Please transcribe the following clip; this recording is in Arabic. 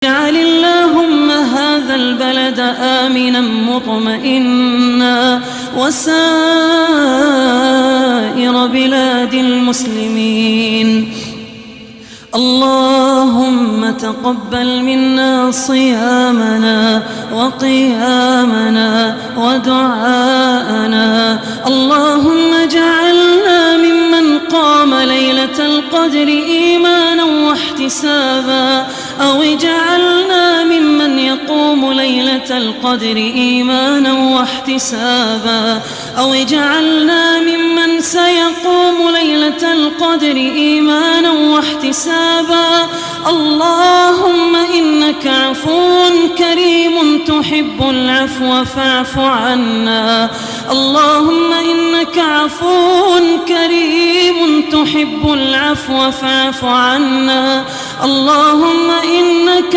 اجعل اللهم هذا البلد آمنا مطمئنا وسائر بلاد المسلمين. اللهم تقبل منا صيامنا وقيامنا ودعاءنا. اللهم اجعلنا ممن قام ليلة القدر إيمانا واحتسابا، أو اجعلنا ممن يقوم ليلة القدر إيمانا واحتسابا، أو اجعلنا ممن سيقوم ليلة القدر إيمانا واحتسابا. اللهم إنك عفو كريم تحب العفو فاعف عنا. اللهم إنك عفو كريم تحب العفو فاعف عنا. اللهم إنك